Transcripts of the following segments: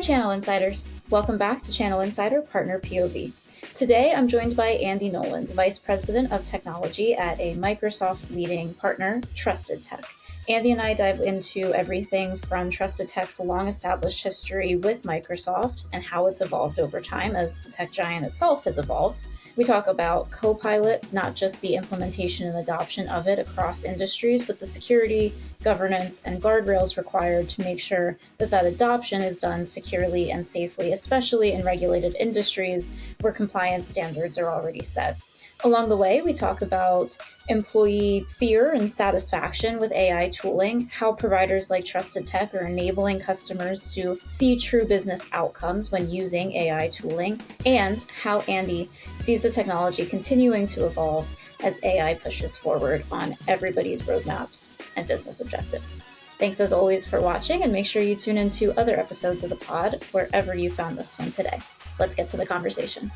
Hi, Channel Insiders. Welcome back to Channel Insider Partner POV. Today, I'm joined by Andy Nolan, the Vice President of Technology at a Microsoft leading partner, Trusted Tech. Andy and I dive into everything from Trusted Tech's long-established history with Microsoft and how it's evolved over time as the tech giant itself has evolved. We talk about Copilot, not just the implementation and adoption of it across industries, but the security, governance, and guardrails required to make sure that that adoption is done securely and safely, especially in regulated industries where compliance standards are already set. Along the way, we talk about employee fear and satisfaction with AI tooling, how providers like Trusted Tech are enabling customers to see true business outcomes when using AI tooling, and how Andy sees the technology continuing to evolve as AI pushes forward on everybody's roadmaps and business objectives. Thanks as always for watching, and make sure you tune into other episodes of the pod wherever you found this one today. Let's get to the conversation.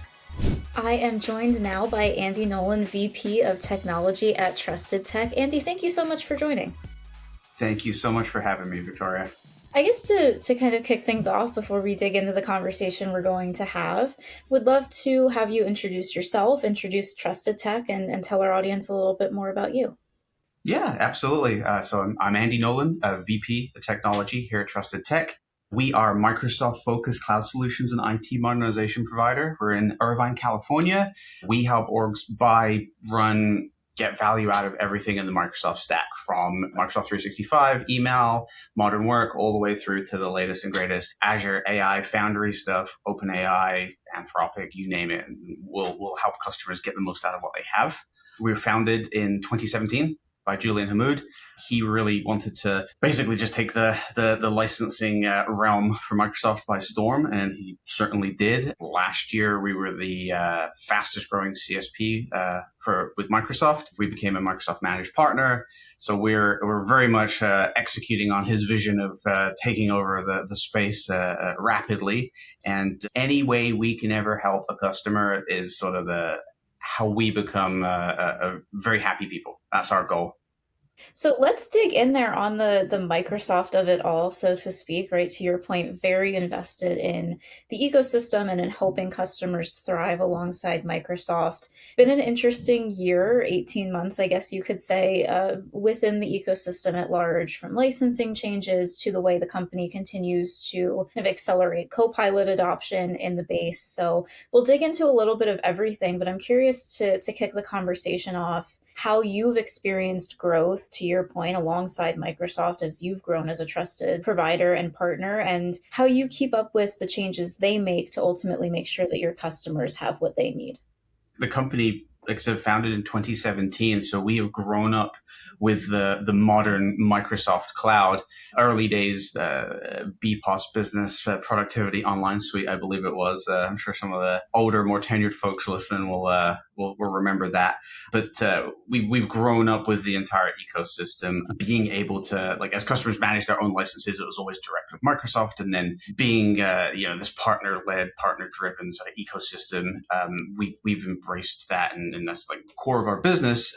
I am joined now by Andy Nolan, VP of Technology at Trusted Tech. Andy, thank you so much for joining. Thank you so much for having me, Victoria. I guess to kind of kick things off before we dig into the conversation we're going to have, would love to have you introduce yourself, introduce Trusted Tech, and tell our audience a little bit more about you. Yeah, absolutely. So I'm Andy Nolan, VP of Technology here at Trusted Tech. We are Microsoft-focused cloud solutions and IT modernization provider. We're in Irvine, California. We help orgs buy, run, get value out of everything in the Microsoft stack, from Microsoft 365, email, modern work, all the way through to the latest and greatest Azure AI Foundry stuff, OpenAI, Anthropic, you name it. We'll help customers get the most out of what they have. We were founded in 2017 by Julian Hamoud. He really wanted to basically just take the licensing realm for Microsoft by storm, and he certainly did. Last year, we were the fastest growing CSP with Microsoft. We became a Microsoft managed partner. So we're very much executing on his vision of taking over the space rapidly. And any way we can ever help a customer is sort of how we become a very happy people. That's our goal. So let's dig in there on the Microsoft of it all, so to speak, right? To your point, very invested in the ecosystem and in helping customers thrive alongside Microsoft. Been an interesting year, 18 months, I guess you could say, within the ecosystem at large, from licensing changes to the way the company continues to kind of accelerate Copilot adoption in the base. So we'll dig into a little bit of everything, but I'm curious to kick the conversation off how you've experienced growth, to your point, alongside Microsoft as you've grown as a trusted provider and partner, and how you keep up with the changes they make to ultimately make sure that your customers have what they need. The company, like I said, founded in 2017. So we have grown up with the modern Microsoft cloud. Early days, BPOS, Business Productivity Online Suite, I believe it was. I'm sure some of the older, more tenured folks listening will remember that. But we've grown up with the entire ecosystem, being able to, like, as customers manage their own licenses, it was always direct with Microsoft, and then being this partner-led, partner-driven sort of ecosystem. We've embraced that, and that's like the core of our business.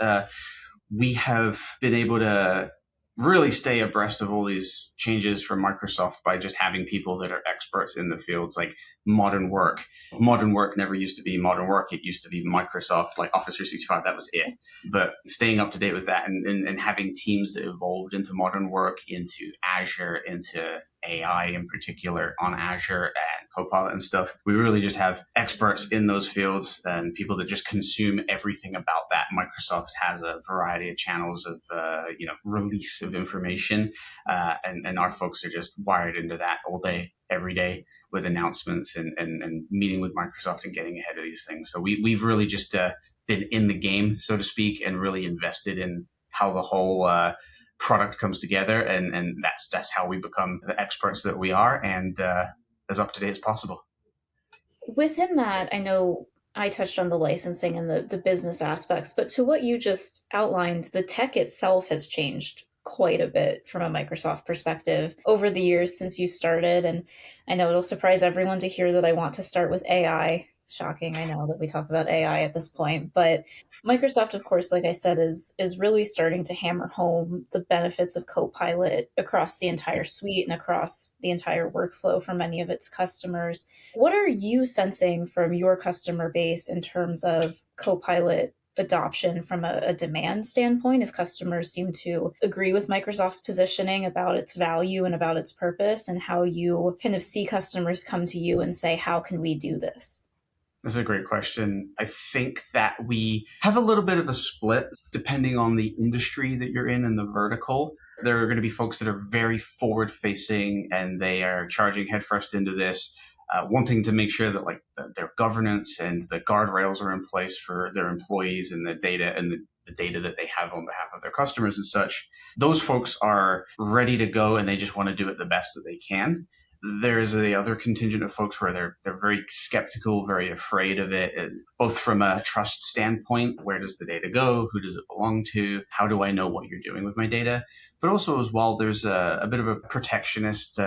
We have been able to really stay abreast of all these changes from Microsoft by just having people that are experts in the fields, like modern work. Modern work never used to be modern work. It used to be Microsoft, like Office 365, that was it. But staying up to date with that and having teams that evolved into modern work, into Azure, into AI in particular on Azure and Copilot and stuff. We really just have experts in those fields and people that just consume everything about that. Microsoft has a variety of channels of release of information, and our folks are just wired into that all day, every day, with announcements and meeting with Microsoft and getting ahead of these things. So we've really just been in the game, so to speak, and really invested in how the whole product comes together, and that's how we become the experts that we are, and as up to date as possible. Within that, I know I touched on the licensing and the business aspects, but to what you just outlined, the tech itself has changed quite a bit from a Microsoft perspective over the years since you started. And I know it'll surprise everyone to hear that I want to start with AI Shocking. I know that we talk about AI at this point, but Microsoft, of course, like I said, is really starting to hammer home the benefits of Copilot across the entire suite and across the entire workflow for many of its customers. What are you sensing from your customer base in terms of Copilot adoption from a demand standpoint, if customers seem to agree with Microsoft's positioning about its value and about its purpose, and how you kind of see customers come to you and say, how can we do this? That's a great question. I think that we have a little bit of a split depending on the industry that you're in and the vertical. There are going to be folks that are very forward facing and they are charging headfirst into this, wanting to make sure that their governance and the guardrails are in place for their employees and the data and the data that they have on behalf of their customers and such. Those folks are ready to go and they just want to do it the best that they can. There's the other contingent of folks where they're very skeptical, very afraid of it, both from a trust standpoint. Where does the data go? Who does it belong to? How do I know what you're doing with my data? But also as well, there's a bit of a protectionist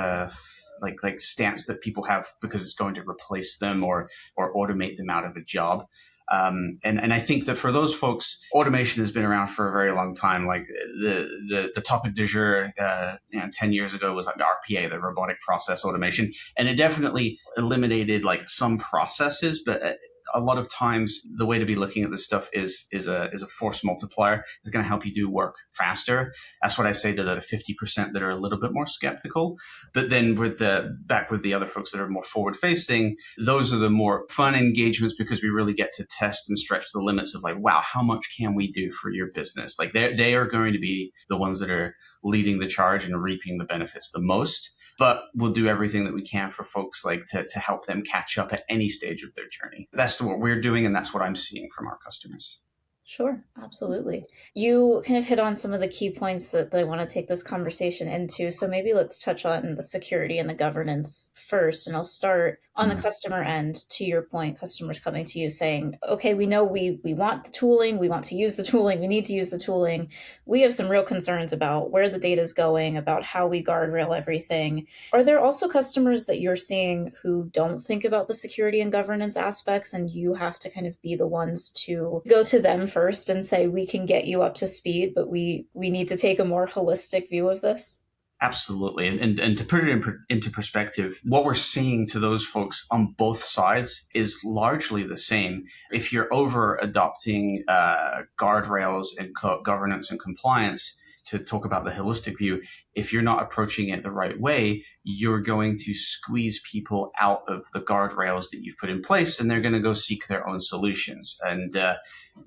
stance that people have because it's going to replace them or automate them out of a job. And I think that for those folks, automation has been around for a very long time. Like the topic du jour, 10 years ago was like the RPA, the robotic process automation. And it definitely eliminated like some processes, but a lot of times the way to be looking at this stuff is a force multiplier. It's going to help you do work faster. That's what I say to the 50% that are a little bit more skeptical. But then with the other folks that are more forward facing, those are the more fun engagements because we really get to test and stretch the limits of like, wow, how much can we do for your business? Like they are going to be the ones that are leading the charge and reaping the benefits the most. But we'll do everything that we can for folks like to help them catch up at any stage of their journey. That's what we're doing, and that's what I'm seeing from our customers. Sure, absolutely. You kind of hit on some of the key points that I want to take this conversation into. So maybe let's touch on the security and the governance first. And I'll start on the customer end. To your point, customers coming to you saying, okay, we know we want the tooling, we want to use the tooling, we need to use the tooling. We have some real concerns about where the data is going, about how we guardrail everything. Are there also customers that you're seeing who don't think about the security and governance aspects, and you have to kind of be the ones to go to them first and say, we can get you up to speed, but we need to take a more holistic view of this? Absolutely. And to put it into perspective, what we're seeing to those folks on both sides is largely the same. If you're over adopting guardrails and governance and compliance, to talk about the holistic view, if you're not approaching it the right way, you're going to squeeze people out of the guardrails that you've put in place, and they're going to go seek their own solutions. And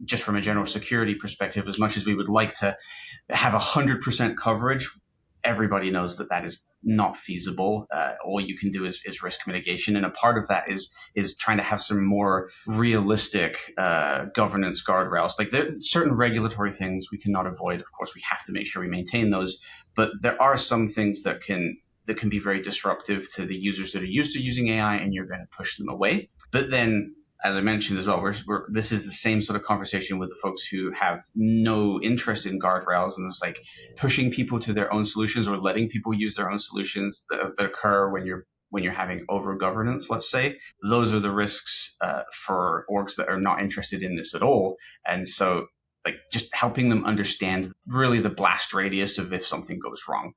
just from a general security perspective, as much as we would like to have 100% coverage, everybody knows that is not feasible. All you can do is risk mitigation. And a part of that is trying to have some more realistic governance guardrails. Like there are certain regulatory things we cannot avoid. Of course, we have to make sure we maintain those. But there are some things that can be very disruptive to the users that are used to using AI, and you're going to push them away. But then, as I mentioned as well, this is the same sort of conversation with the folks who have no interest in guardrails, and it's like pushing people to their own solutions or letting people use their own solutions that occur when you're having over governance, let's say. Those are the risks for orgs that are not interested in this at all. And so like just helping them understand really the blast radius of if something goes wrong.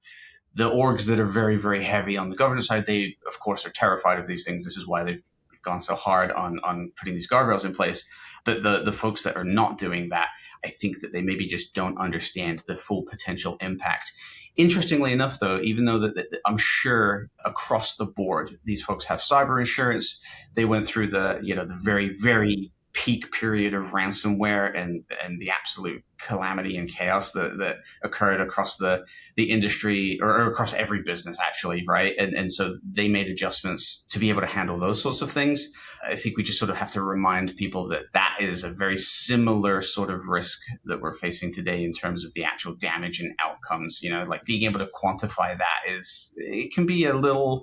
The orgs that are very, very heavy on the governance side, they of course are terrified of these things. This is why they've gone so hard on putting these guardrails in place. But the folks that are not doing that, I think that they maybe just don't understand the full potential impact. Interestingly enough, though, even though that I'm sure across the board, these folks have cyber insurance, they went through the very, very peak period of ransomware and the absolute calamity and chaos that occurred across the industry or across every business actually, right? And so they made adjustments to be able to handle those sorts of things. I think we just sort of have to remind people that is a very similar sort of risk that we're facing today in terms of the actual damage and outcomes. Like being able to quantify that it can be a little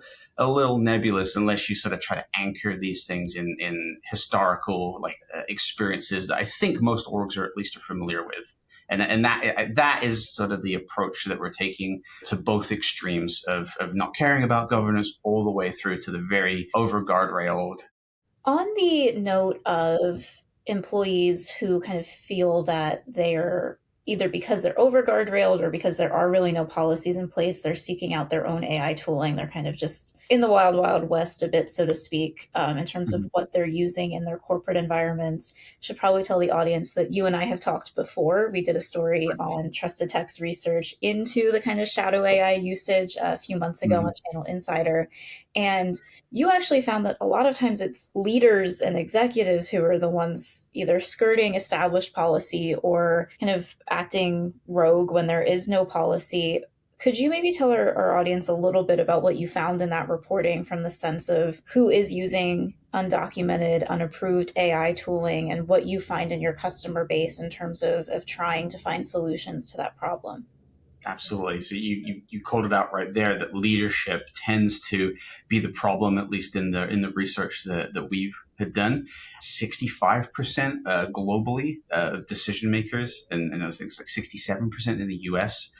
nebulous unless you sort of try to anchor these things in historical experiences that I think most orgs are familiar with. And that is sort of the approach that we're taking to both extremes of not caring about governance all the way through to the very over guardrailed On the note of employees who kind of feel that they're either because they're over guardrailed or because there are really no policies in place, they're seeking out their own AI tooling. They're kind of just in the wild, wild west a bit, so to speak, in terms of Mhm. what they're using in their corporate environments. Should probably tell the audience that you and I have talked before. We did a story on Trusted Tech's research into the kind of shadow AI usage a few months ago on Mhm. Channel Insider. And you actually found that a lot of times it's leaders and executives who are the ones either skirting established policy or kind of acting rogue when there is no policy. Could you maybe tell our audience a little bit about what you found in that reporting from the sense of who is using undocumented, unapproved AI tooling and what you find in your customer base in terms of trying to find solutions to that problem? Absolutely. So you called it out right there that leadership tends to be the problem, at least in the research that we had done. 65% globally of decision makers, and those things like 67% in the US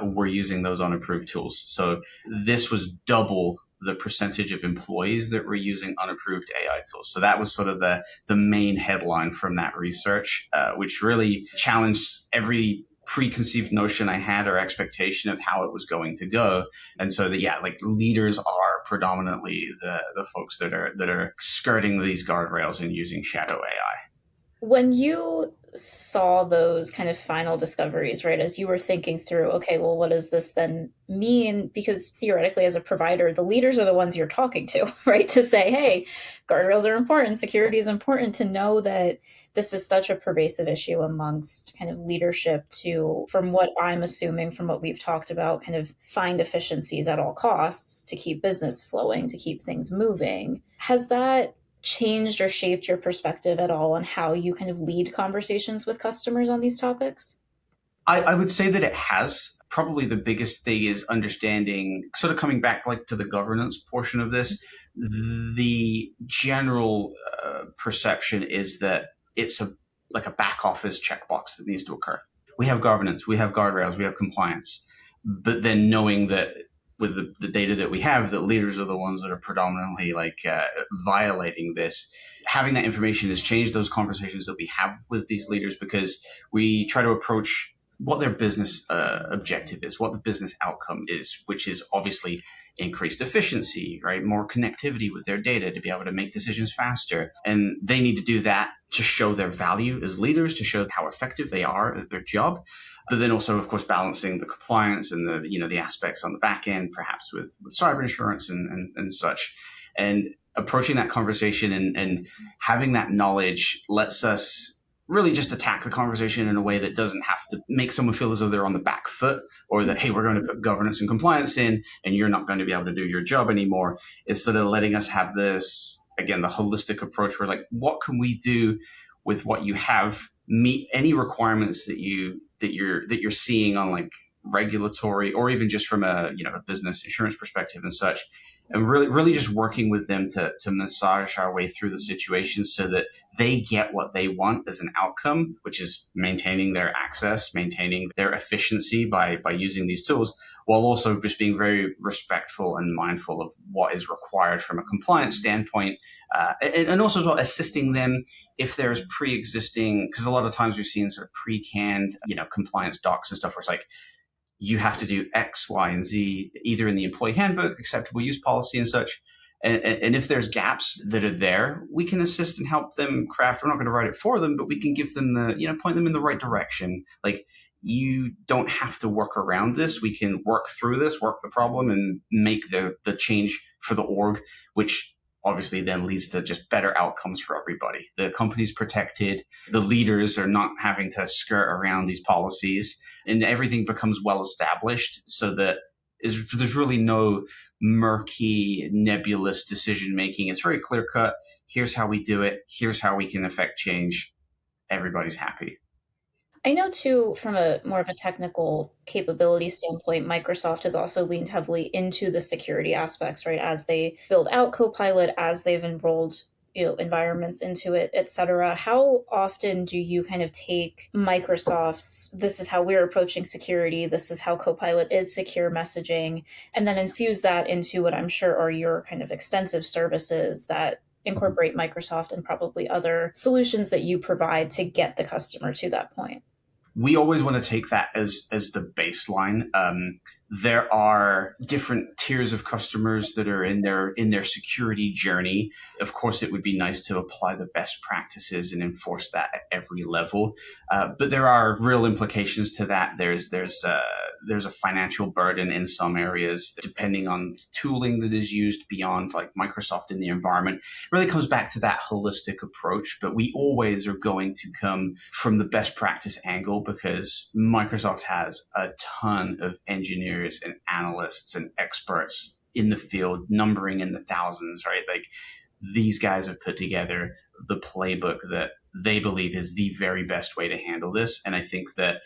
were using those unapproved tools. So this was double the percentage of employees that were using unapproved AI tools. So that was sort of the main headline from that research, which really challenged every preconceived notion I had or expectation of how it was going to go. And so that, yeah, like leaders are predominantly the folks that are skirting these guardrails and using shadow AI. When you saw those kind of final discoveries, right, as you were thinking through, okay, well, what does this then mean? Because theoretically, as a provider, the leaders are the ones you're talking to, right? To say, hey, guardrails are important, security is important, to know that this is such a pervasive issue amongst kind of leadership to, from what I'm assuming, from what we've talked about, kind of find efficiencies at all costs to keep business flowing, to keep things moving. Has that changed or shaped your perspective at all on how you kind of lead conversations with customers on these topics? I would say that it has. Probably the biggest thing is understanding, sort of coming back like to the governance portion of this. The general perception is that it's a like a back office checkbox that needs to occur. We have governance, we have guardrails, we have compliance, but then knowing that with the data that we have, that leaders are the ones that are predominantly violating this. Having that information has changed those conversations that we have with these leaders because we try to approach what their business objective is, what the business outcome is, which is obviously increased efficiency, right? More connectivity with their data to be able to make decisions faster. And they need to do that to show their value as leaders, to show how effective they are at their job. But then also, of course, balancing the compliance and the aspects on the back end, perhaps with cyber insurance and such. And approaching that conversation and having that knowledge lets us really just attack the conversation in a way that doesn't have to make someone feel as though they're on the back foot or that, hey, we're going to put governance and compliance in and you're not going to be able to do your job anymore. It's sort of letting us have this, again, the holistic approach where like, what can we do with what you have, meet any requirements that you're seeing on like regulatory or even just from a business insurance perspective and such, and really just working with them to massage our way through the situation so that they get what they want as an outcome, which is maintaining their access, maintaining their efficiency by using these tools, while also just being very respectful and mindful of what is required from a compliance standpoint, and also as well assisting them if there's pre-existing, because a lot of times we've seen sort of pre-canned compliance docs and stuff where it's like, you have to do X, Y, and Z, either in the employee handbook, acceptable use policy, and such. And if there's gaps that are there, we can assist and help them craft. We're not going to write it for them, but we can give them point them in the right direction. Like, you don't have to work around this. We can work through this, work the problem, and make the change for the org, which obviously then leads to just better outcomes for everybody. The company's protected. The leaders are not having to skirt around these policies, and everything becomes well established so that there's really no murky, nebulous decision making. It's very clear cut. Here's how we do it. Here's how we can affect change. Everybody's happy. I know too, from a more of a technical capability standpoint, Microsoft has also leaned heavily into the security aspects, right? As they build out Copilot, as they've enrolled environments into it, et cetera. How often do you kind of take Microsoft's, this is how we're approaching security, this is how Copilot is secure messaging, and then infuse that into what I'm sure are your kind of extensive services that incorporate Microsoft and probably other solutions that you provide to get the customer to that point? We always want to take that as the baseline. There are different tiers of customers that are in their security journey. Of course, it would be nice to apply the best practices and enforce that at every level. But there are real implications to that. There's a financial burden in some areas, depending on tooling that is used beyond like Microsoft in the environment. It really comes back to that holistic approach. But we always are going to come from the best practice angle because Microsoft has a ton of engineers and analysts and experts in the field, numbering in the thousands, right? Like these guys have put together the playbook that they believe is the very best way to handle this. And I think that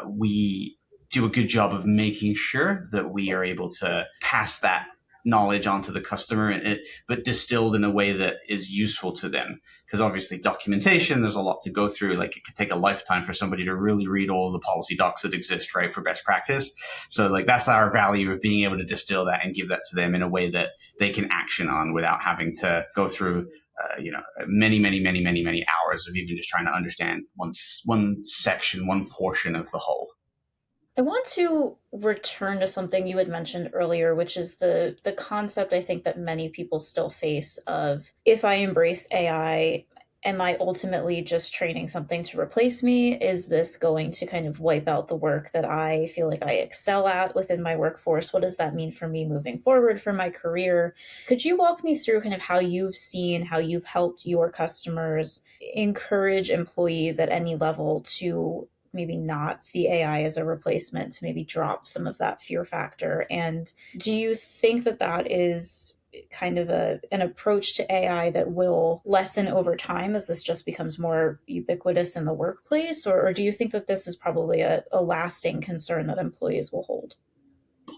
we do a good job of making sure that we are able to pass that knowledge onto the customer, but distilled in a way that is useful to them. Because obviously documentation, there's a lot to go through. Like it could take a lifetime for somebody to really read all the policy docs that exist, right, for best practice. So like that's our value of being able to distill that and give that to them in a way that they can action on without having to go through many hours of even just trying to understand one section, one portion of the whole. I want to return to something you had mentioned earlier, which is the concept I think that many people still face of, if I embrace AI, am I ultimately just training something to replace me? Is this going to kind of wipe out the work that I feel like I excel at within my workforce? What does that mean for me moving forward for my career? Could you walk me through kind of how you've seen, how you've helped your customers encourage employees at any level to maybe not see AI as a replacement, to maybe drop some of that fear factor? And do you think that that is kind of an approach to AI that will lessen over time as this just becomes more ubiquitous in the workplace? Or do you think that this is probably a lasting concern that employees will hold?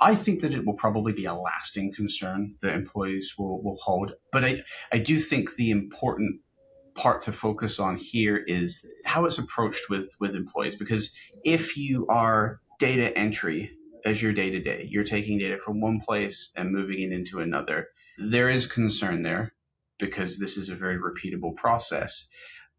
I think that it will probably be a lasting concern that employees will hold. But I do think the important part to focus on here is how it's approached with employees. Because if you are data entry as your day to day, you're taking data from one place and moving it into another, there is concern there because this is a very repeatable process.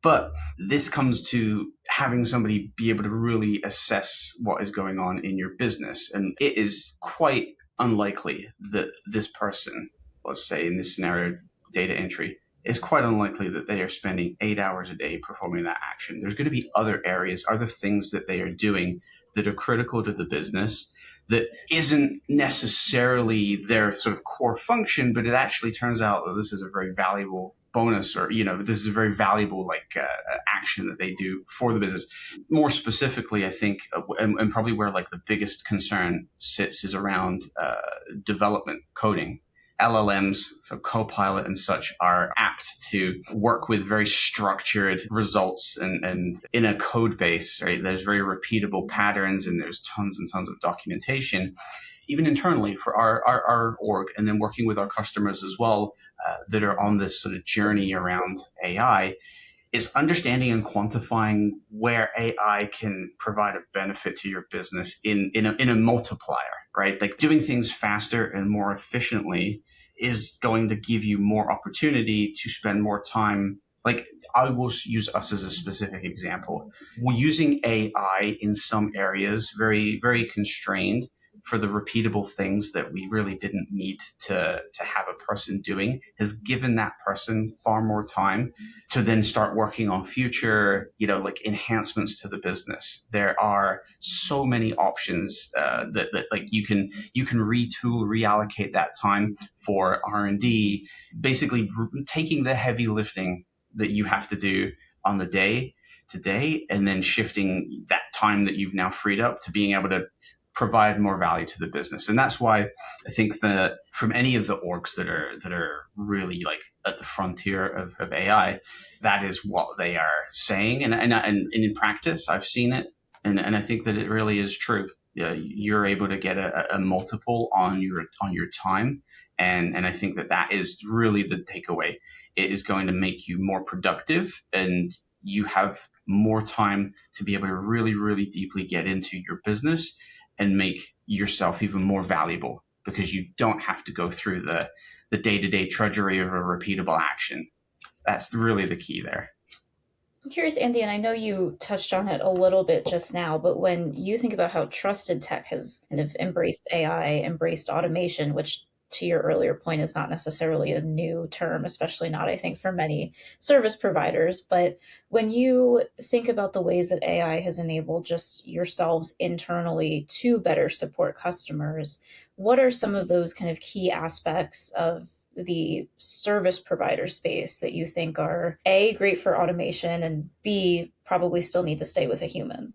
But this comes to having somebody be able to really assess what is going on in your business. And it is quite unlikely that this person, let's say in this scenario, data entry, it's quite unlikely that they are spending 8 hours a day performing that action. There's going to be other areas, other things that they are doing that are critical to the business that isn't necessarily their sort of core function, but it actually turns out that this is a very valuable bonus, or this is a very valuable action that they do for the business. More specifically, I think, and probably where like the biggest concern sits is around development, coding. LLMs, so Copilot and such, are apt to work with very structured results and in a code base, right? There's very repeatable patterns and there's tons and tons of documentation, even internally for our org, and then working with our customers as well that are on this sort of journey around AI. Is understanding and quantifying where AI can provide a benefit to your business in a multiplier, right? Like doing things faster and more efficiently is going to give you more opportunity to spend more time. Like I will use us as a specific example. We're using AI in some areas, very, very constrained, for the repeatable things that we really didn't need to have a person doing, has given that person far more time to then start working on future, like enhancements to the business. There are so many options that like you can retool, reallocate that time for R&D, basically taking the heavy lifting that you have to do on the day to day, and then shifting that time that you've now freed up to being able to provide more value to the business. And that's why I think that from any of the orgs that are really like at the frontier of AI, that is what they are saying. And in practice, I've seen it. And I think that it really is true. You're able to get a multiple on your time. And I think that is really the takeaway. It is going to make you more productive, and you have more time to be able to really, really deeply get into your business and make yourself even more valuable, because you don't have to go through the day-to-day trudgery of a repeatable action. That's really the key there. I'm curious, Andy, and I know you touched on it a little bit just now, but when you think about how trusted tech has kind of embraced AI, embraced automation, which to your earlier point is not necessarily a new term, especially not, I think, for many service providers. But when you think about the ways that AI has enabled just yourselves internally to better support customers, what are some of those kind of key aspects of the service provider space that you think are A, great for automation, and B, probably still need to stay with a human?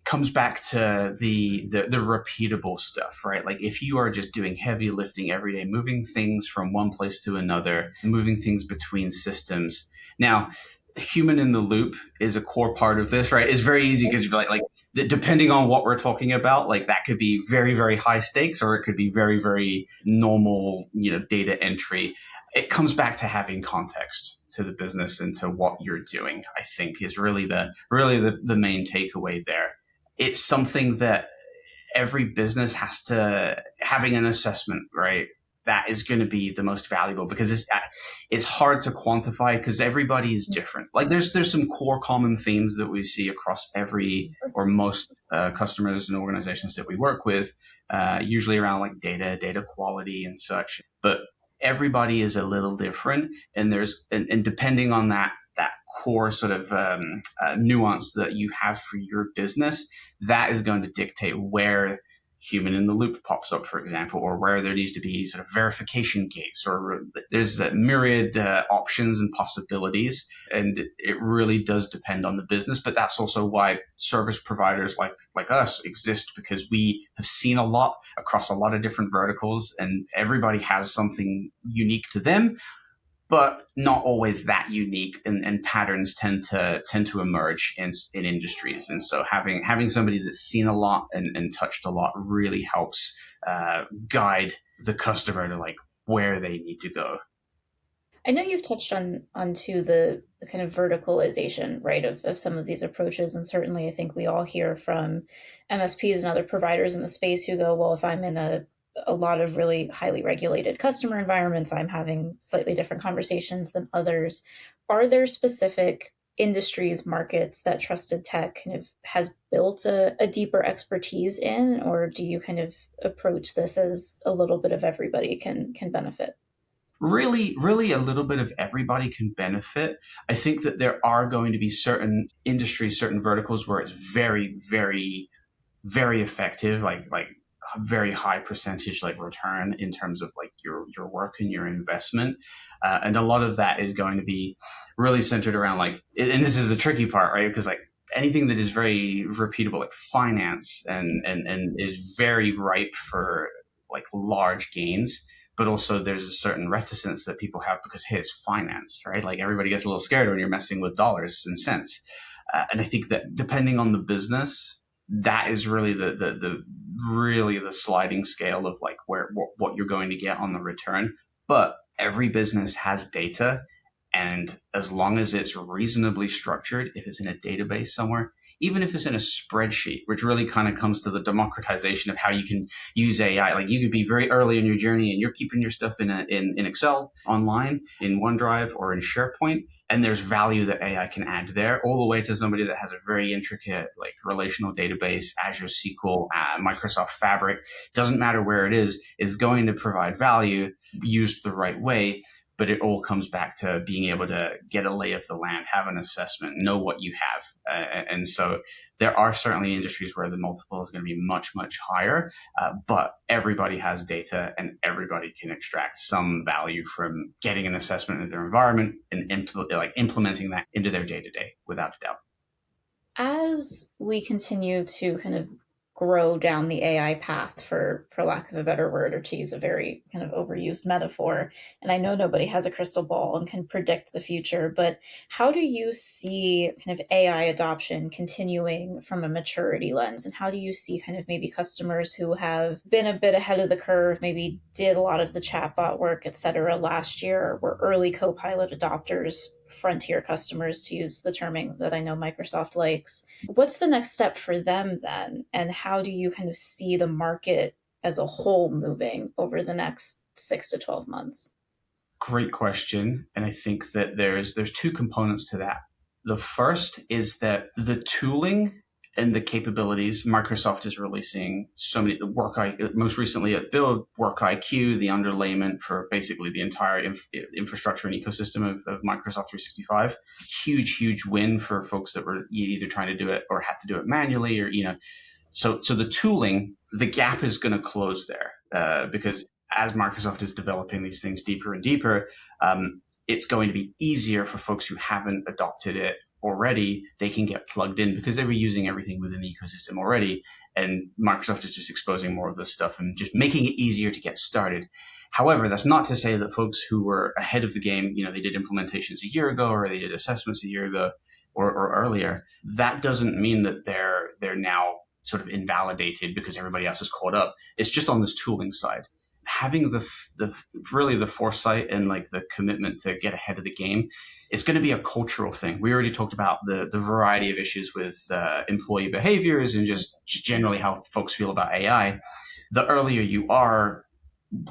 Comes back to the repeatable stuff, right? Like if you are just doing heavy lifting every day, moving things from one place to another, moving things between systems. Now, human in the loop is a core part of this, right? It's very easy because you're like depending on what we're talking about, like that could be very, very high stakes, or it could be very, very normal, data entry. It comes back to having context to the business and to what you're doing, I think is really the main takeaway there. It's something that every business has to having an assessment, right? That is going to be the most valuable because it's hard to quantify because everybody is different. Like there's some core common themes that we see across every or most customers and organizations that we work with, usually around like data quality and such. But everybody is a little different, and and depending on that core sort of nuance that you have for your business, that is going to dictate where human in the loop pops up, for example, or where there needs to be sort of verification gates, or there's a myriad options and possibilities. And it really does depend on the business. But that's also why service providers like us exist, because we have seen a lot across a lot of different verticals, and everybody has something unique to them, but not always that unique, and patterns tend to emerge in industries. And so having somebody that's seen a lot and touched a lot really helps guide the customer to like where they need to go. I know you've touched onto the kind of verticalization, right, of some of these approaches. And certainly I think we all hear from MSPs and other providers in the space who go, well, if I'm in a lot of really highly regulated customer environments, I'm having slightly different conversations than others. Are there specific industries, markets that Trusted Tech kind of has built a deeper expertise in, or do you kind of approach this as a little bit of everybody can benefit? Really a little bit of everybody can benefit. I think that there are going to be certain industries, certain verticals where it's very, very, very effective, like a very high percentage like return in terms of like your work and your investment. And a lot of that is going to be really centered around like, and this is the tricky part, right? Because like anything that is very repeatable, like finance and is very ripe for like large gains. But also there's a certain reticence that people have because, hey, it's finance, right? Like everybody gets a little scared when you're messing with dollars and cents. And I think that depending on the business, that is really the sliding scale of like what you're going to get on the return. But every business has data, and as long as it's reasonably structured, if it's in a database somewhere, even if it's in a spreadsheet, which really kind of comes to the democratization of how you can use AI. Like you could be very early in your journey and you're keeping your stuff in Excel, online, in OneDrive, or in SharePoint. And there's value that AI can add there, all the way to somebody that has a very intricate like relational database, Azure SQL, Microsoft Fabric. Doesn't matter where it is going to provide value used the right way. But it all comes back to being able to get a lay of the land, have an assessment, know what you have. And so there are certainly industries where the multiple is going to be much, much higher, but everybody has data and everybody can extract some value from getting an assessment of their environment and implementing that into their day-to-day without a doubt. As we continue to kind of grow down the AI path, for lack of a better word, or to use a very kind of overused metaphor, and I know nobody has a crystal ball and can predict the future, but how do you see kind of AI adoption continuing from a maturity lens? And how do you see kind of maybe customers who have been a bit ahead of the curve, maybe did a lot of the chatbot work, et cetera, last year, or were early Copilot adopters, frontier customers, to use the terming that I know Microsoft likes? What's the next step for them then? And how do you kind of see the market as a whole moving over the next 6 to 12 months? Great question. And I think that there's two components to that. The first is that the tooling and the capabilities Microsoft is releasing so many most recently at Build, Work IQ, the underlayment for basically the entire infrastructure and ecosystem of Microsoft 365. Huge win for folks that were either trying to do it or had to do it manually, or so the tooling, the gap is going to close there because as Microsoft is developing these things deeper and deeper, it's going to be easier for folks who haven't adopted it already. They can get plugged in because they were using everything within the ecosystem already. And Microsoft is just exposing more of this stuff and just making it easier to get started. However, that's not to say that folks who were ahead of the game, they did implementations a year ago or they did assessments a year ago or earlier. That doesn't mean that they're now sort of invalidated because everybody else is caught up. It's just on this tooling side. Having the foresight and like the commitment to get ahead of the game, it's going to be a cultural thing. We already talked about the variety of issues with employee behaviors and just generally how folks feel about AI. The earlier you are,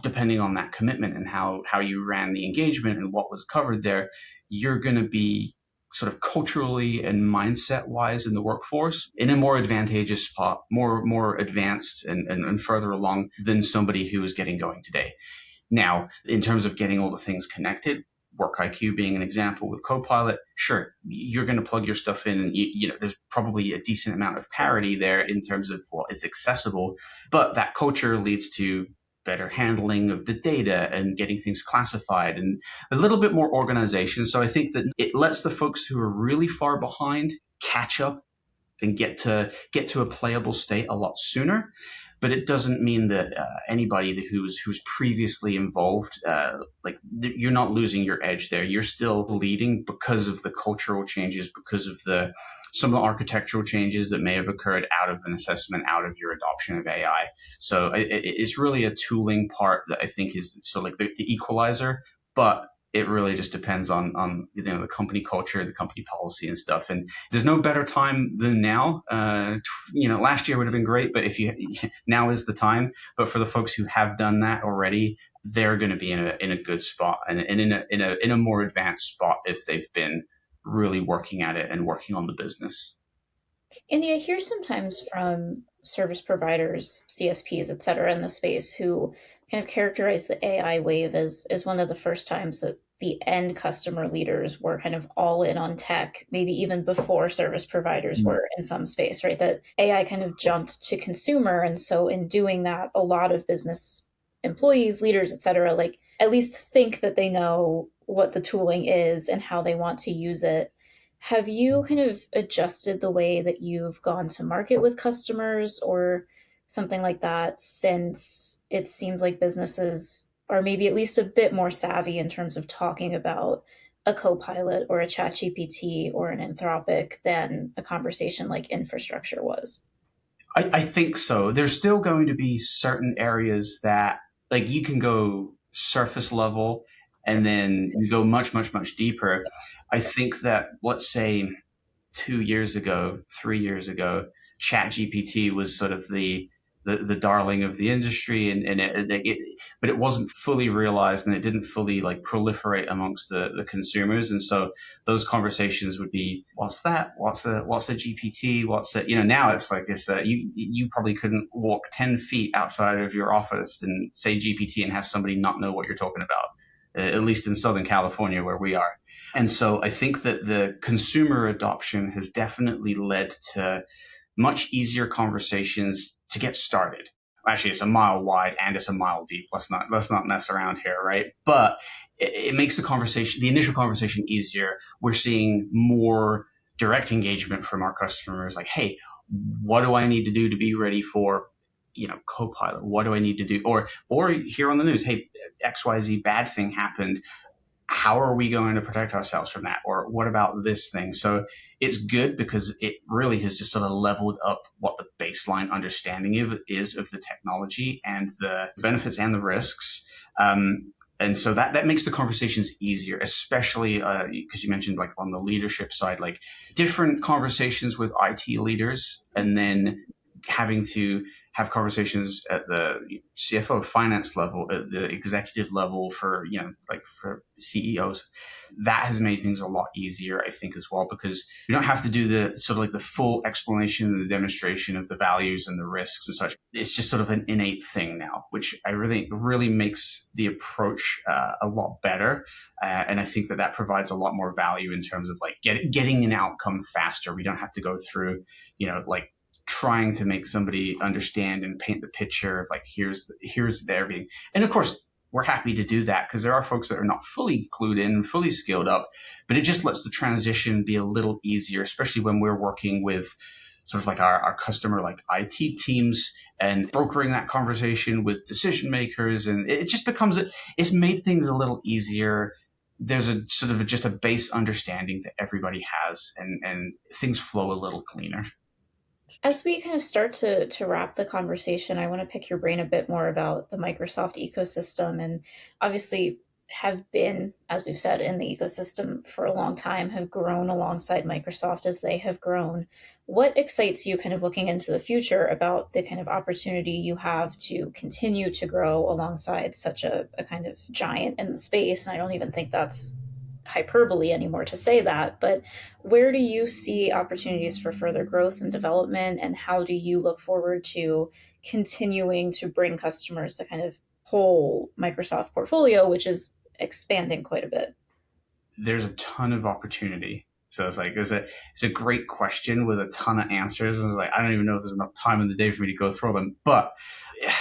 depending on that commitment and how you ran the engagement and what was covered there, you're going to be sort of culturally and mindset wise in the workforce in a more advantageous spot, more advanced and further along than somebody who is getting going today. Now, in terms of getting all the things connected, Work IQ being an example with Copilot, sure, you're going to plug your stuff in and there's probably a decent amount of parity there in terms of what is accessible, but that culture leads to better handling of the data and getting things classified and a little bit more organization. So I think that it lets the folks who are really far behind catch up and get to a playable state a lot sooner. But it doesn't mean that anybody who's previously involved, you're not losing your edge there. You're still leading because of the cultural changes, because of some of the architectural changes that may have occurred out of an assessment, out of your adoption of AI. So it's really a tooling part that I think is the equalizer, but it really just depends on the company culture, the company policy and stuff. And there's no better time than now. Last year would have been great, but now is the time. But for the folks who have done that already, they're going to be in a good spot and in a more advanced spot if they've been really working at it and working on the business. Andy, I hear sometimes from service providers, CSPs, et cetera, in the space who kind of characterize the AI wave as one of the first times that the end customer leaders were kind of all in on tech, maybe even before service providers were in some space, right? That AI kind of jumped to consumer. And so in doing that, a lot of business employees, leaders, et cetera, at least think that they know what the tooling is and how they want to use it. Have you kind of adjusted the way that you've gone to market with customers or something like that, since it seems like businesses are maybe at least a bit more savvy in terms of talking about a Copilot or a ChatGPT or an Anthropic than a conversation like infrastructure was? I think so. There's still going to be certain areas that you can go surface level and then you go much, much, much deeper. I think that, let's say 2 years ago, 3 years ago, ChatGPT was sort of the darling of the industry, but it wasn't fully realized and it didn't fully proliferate amongst the consumers. And so those conversations would be, what's that? What's a GPT? What's it? Now it's you probably couldn't walk 10 feet outside of your office and say GPT and have somebody not know what you're talking about, at least in Southern California where we are. And so I think that the consumer adoption has definitely led to much easier conversations to get started. Actually, it's a mile wide and it's a mile deep. Let's not mess around here, right? But it makes the initial conversation easier. We're seeing more direct engagement from our customers. Like, hey, what do I need to do to be ready for, Copilot? What do I need to do? Or hear on the news, hey, XYZ bad thing happened. How are we going to protect ourselves from that? Or what about this thing? So it's good because it really has just sort of leveled up what the baseline understanding is of the technology and the benefits and the risks. And so that makes the conversations easier, especially because you mentioned on the leadership side, different conversations with IT leaders and then having to have conversations at the CFO finance level, at the executive level for, like for CEOs. That has made things a lot easier, I think, as well, because you don't have to do the sort of like the full explanation and the demonstration of the values and the risks and such. It's just sort of an innate thing now, which I really makes the approach a lot better. And I think that provides a lot more value in terms of like getting an outcome faster. We don't have to go through, like trying to make somebody understand and paint the picture of like, here's everything. And of course, we're happy to do that because there are folks that are not fully clued in, fully skilled up, but it just lets the transition be a little easier, especially when we're working with sort of like our customer, like IT teams, and brokering that conversation with decision makers. And it just becomes, it's made things a little easier. There's a sort of just a base understanding that everybody has, and things flow a little cleaner. As we kind of start to wrap the conversation, I want to pick your brain a bit more about the Microsoft ecosystem, and obviously have been, as we've said, in the ecosystem for a long time, have grown alongside Microsoft as they have grown. What excites you kind of looking into the future about the kind of opportunity you have to continue to grow alongside such a kind of giant in the space? And I don't even think that's hyperbole anymore to say that, but where do you see opportunities for further growth and development, and how do you look forward to continuing to bring customers the kind of whole Microsoft portfolio, which is expanding quite a bit? There's a ton of opportunity. So it's like, it's a great question with a ton of answers. And it's like, I don't even know if there's enough time in the day for me to go through them, but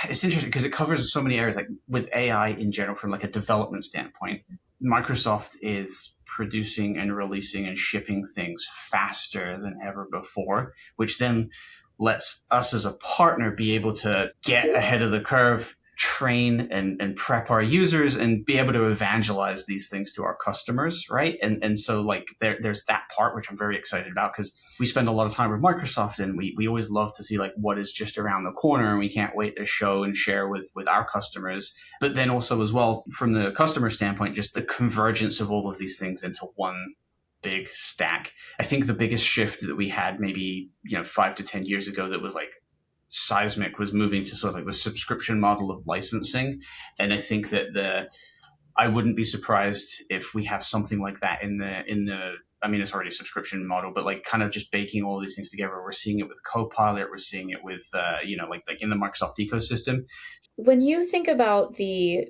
it's interesting because it covers so many areas, like with AI in general, from like a development standpoint. Microsoft is producing and releasing and shipping things faster than ever before, which then lets us as a partner be able to get ahead of the curve, train and prep our users, and be able to evangelize these things to our customers, right? And so like there's that part which I'm very excited about, because we spend a lot of time with Microsoft, and we always love to see like what is just around the corner, and we can't wait to show and share with our customers. But then also as well, from the customer standpoint, just the convergence of all of these things into one big stack. I think the biggest shift that we had maybe 5 to 10 years ago that was like seismic was moving to sort of like the subscription model of licensing. And I think that I wouldn't be surprised if we have something like that in the I mean, it's already a subscription model, but like kind of just baking all these things together. We're seeing it with Copilot. We're seeing it with, like in the Microsoft ecosystem. When you think about the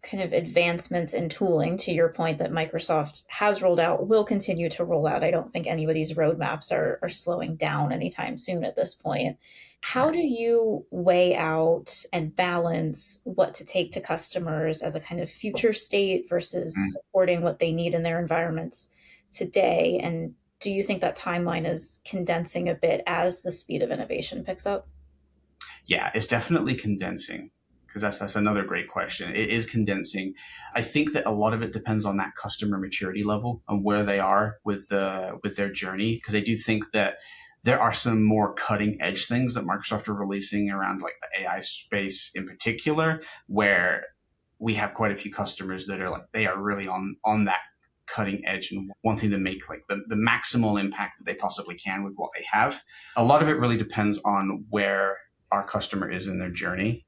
kind of advancements in tooling, to your point, that Microsoft has rolled out, will continue to roll out, I don't think anybody's roadmaps are slowing down anytime soon at this point. How do you weigh out and balance what to take to customers as a kind of future state versus supporting what they need in their environments today? And do you think that timeline is condensing a bit as the speed of innovation picks up? Yeah, it's definitely condensing, because that's another great question. It is condensing. I think that a lot of it depends on that customer maturity level and where they are with their journey, because I do think that there are some more cutting edge things that Microsoft are releasing around like the AI space in particular, where we have quite a few customers that are like, they are really on that cutting edge and wanting to make like the maximal impact that they possibly can with what they have. A lot of it really depends on where our customer is in their journey.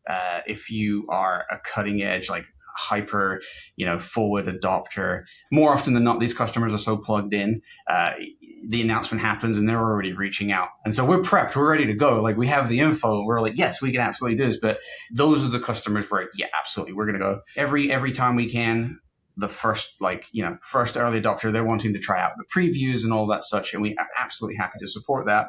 If you are a cutting edge, like hyper, forward adopter, more often than not, these customers are so plugged in, the announcement happens and they're already reaching out. And so we're prepped, we're ready to go. Like we have the info. We're like, yes, we can absolutely do this. But those are the customers where, yeah, absolutely. We're going to go every time we can. The first early adopter, they're wanting to try out the previews and all that such. And we are absolutely happy to support that.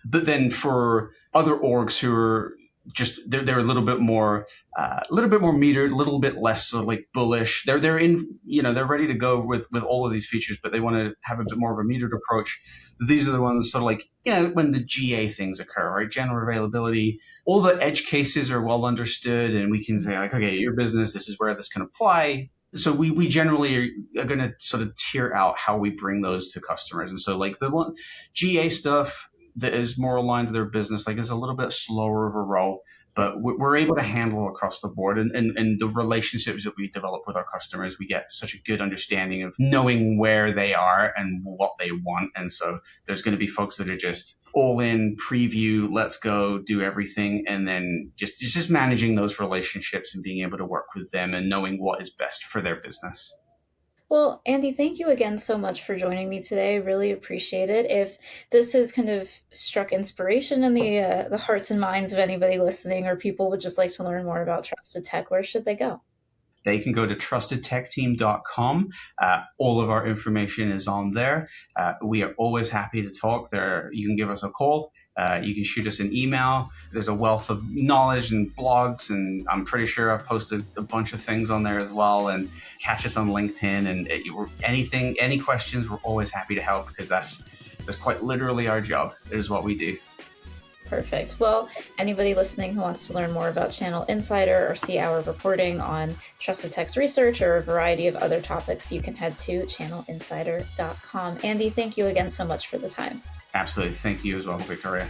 But then for other orgs who are just, they're a little bit more metered, a little bit less so like bullish. They're in, they're ready to go with all of these features, but they want to have a bit more of a metered approach. These are the ones sort of like, when the GA things occur, right? General availability, all the edge cases are well understood, and we can say like, okay, your business, this is where this can apply. So we generally are going to sort of tier out how we bring those to customers. And so like the one GA stuff that is more aligned to their business, like is a little bit slower of a roll. but we're able to handle across the board. And the relationships that we develop with our customers, we get such a good understanding of knowing where they are and what they want. And so there's going to be folks that are just all in preview, let's go do everything. And then just managing those relationships and being able to work with them and knowing what is best for their business. Well, Andy, thank you again so much for joining me today. I really appreciate it. If this has kind of struck inspiration in the hearts and minds of anybody listening, or people would just like to learn more about Trusted Tech, where should they go? They can go to trustedtechteam.com. All of our information is on there. We are always happy to talk there. You can give us a call. You can shoot us an email. There's a wealth of knowledge and blogs, and I'm pretty sure I've posted a bunch of things on there as well. And catch us on LinkedIn. And any questions, we're always happy to help, because that's quite literally our job. It is what we do. Perfect. Well, anybody listening who wants to learn more about Channel Insider or see our reporting on Trusted Tech's research or a variety of other topics, you can head to channelinsider.com. Andy, thank you again so much for the time. Absolutely. Thank you as well, Victoria.